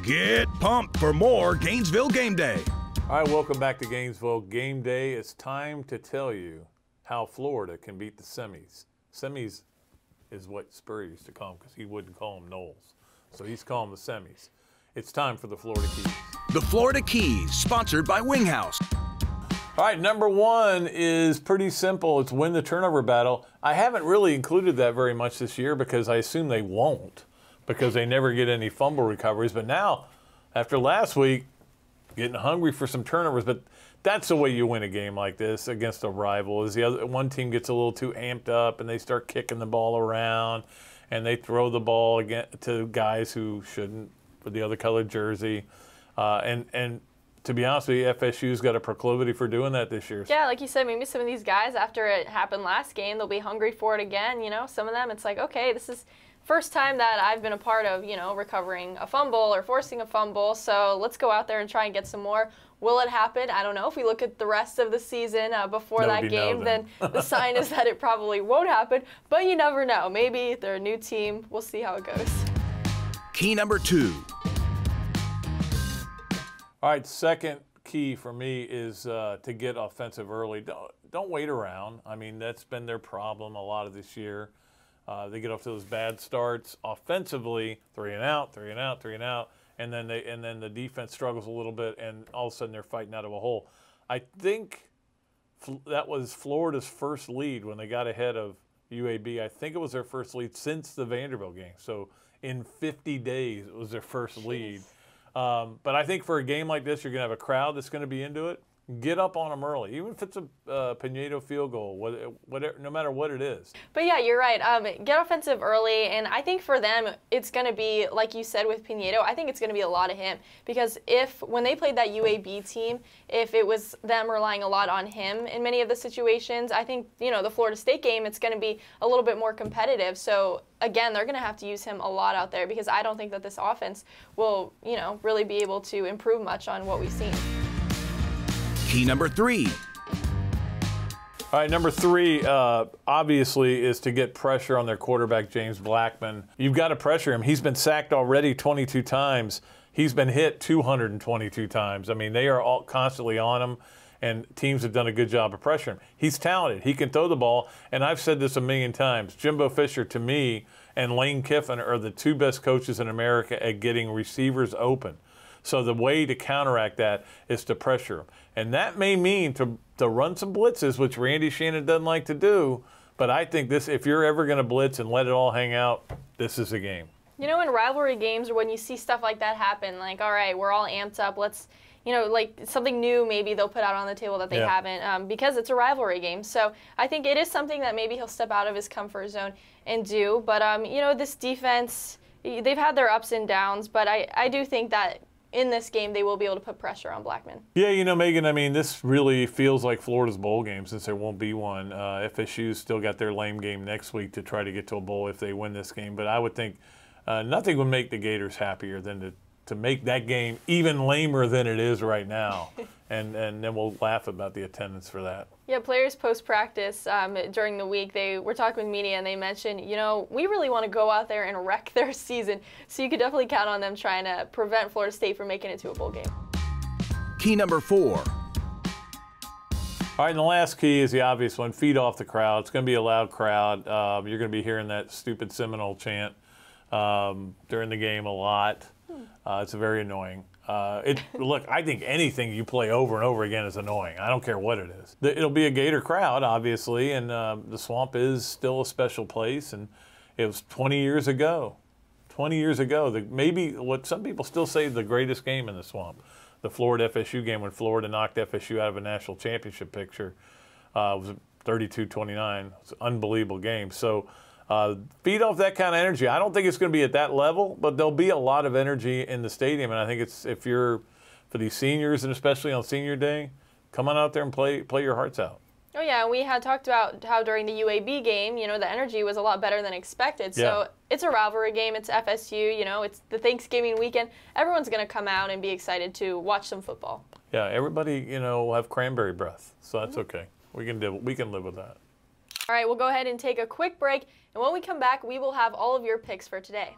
Get pumped for more Gainesville Game Day. All right, welcome back to Gainesville Game Day. It's time to tell you how Florida can beat the semis. Semis is what Spurrier used to call them because he wouldn't call them Knowles. So he's calling them the semis. It's time for the Florida Keys. The Florida Keys, sponsored by Winghouse. All right, number one is pretty simple. It's win the turnover battle. I haven't really included that very much this year because I assume they won't because they never get any fumble recoveries. But now, after last week, getting hungry for some turnovers. But that's the way you win a game like this against a rival is the other one team gets a little too amped up and they start kicking the ball around and they throw the ball again to guys who shouldn't for the other colored jersey. And to be honest with you, FSU's got a proclivity for doing that this year. Yeah, like you said, maybe some of these guys, after it happened last game, they'll be hungry for it again. You know, some of them, it's like, okay, this is first time that I've been a part of, you know, recovering a fumble or forcing a fumble, so let's go out there and try and get some more. Will it happen? I don't know. If we look at the rest of the season before that game, then the sign is that it probably won't happen, but you never know. Maybe they're a new team. We'll see how it goes. Key number two. All right, second key for me is to get offensive early. Don't wait around. I mean, that's been their problem a lot of this year. They get off to those bad starts offensively, 3 and out, 3 and out, 3 and out, and then the defense struggles a little bit, and all of a sudden they're fighting out of a hole. I think that was Florida's first lead when they got ahead of UAB. I think it was their first lead since the Vanderbilt game. So in 50 days, it was their first lead. But I think for a game like this, you're going to have a crowd that's going to be into it. Get up on them early, even if it's a Pinedo field goal, whatever, no matter what it is. But yeah, you're right. Get offensive early, and I think for them, it's going to be, like you said with Pinedo, I think it's going to be a lot of him. Because when they played that UAB team, if it was them relying a lot on him in many of the situations, I think, you know, the Florida State game, it's going to be a little bit more competitive. So again, they're going to have to use him a lot out there because I don't think that this offense will, you know, really be able to improve much on what we've seen. Key number three. All right, number three, obviously, is to get pressure on their quarterback, James Blackman. You've got to pressure him. He's been sacked already 22 times. He's been hit 222 times. I mean, they are all constantly on him, and teams have done a good job of pressuring him. He's talented. He can throw the ball, and I've said this a million times. Jimbo Fisher, to me, and Lane Kiffin are the two best coaches in America at getting receivers open. So the way to counteract that is to pressure him. And that may mean to run some blitzes, which Randy Shannon doesn't like to do. But I think this, if you're ever going to blitz and let it all hang out, this is the game. You know, in rivalry games or when you see stuff like that happen, like, all right, we're all amped up, let's, you know, like something new maybe they'll put out on the table that they haven't because it's a rivalry game. So I think it is something that maybe he'll step out of his comfort zone and do. But, you know, this defense, they've had their ups and downs, but I do think that in this game, they will be able to put pressure on Blackman. Yeah, you know, Megan, I mean, this really feels like Florida's bowl game since there won't be one. FSU's still got their lame game next week to try to get to a bowl if they win this game. But I would think nothing would make the Gators happier than to make that game even lamer than it is right now. and then we'll laugh about the attendance for that. Yeah, players post-practice during the week, they were talking with media and they mentioned, you know, we really want to go out there and wreck their season. So you could definitely count on them trying to prevent Florida State from making it to a bowl game. Key number four. All right, and the last key is the obvious one, feed off the crowd. It's going to be a loud crowd. You're going to be hearing that stupid Seminole chant during the game a lot. It's very annoying. Look, I think anything you play over and over again is annoying. I don't care what it is. It'll be a Gator crowd, obviously, and the Swamp is still a special place, and it was 20 years ago. 20 years ago, maybe what some people still say the greatest game in the Swamp, the Florida FSU game when Florida knocked FSU out of a national championship picture. It was 32-29. It's an unbelievable game. So feed off that kind of energy. I don't think it's going to be at that level, but there'll be a lot of energy in the stadium. And I think it's for these seniors, and especially on senior day, come on out there and play your hearts out. Oh, yeah, we had talked about how during the UAB game, you know, the energy was a lot better than expected. So it's a rivalry game. It's FSU, you know, it's the Thanksgiving weekend. Everyone's going to come out and be excited to watch some football. Yeah, everybody, you know, will have cranberry breath, so that's okay. We can live with that. All right, we'll go ahead and take a quick break, and when we come back, we will have all of your picks for today.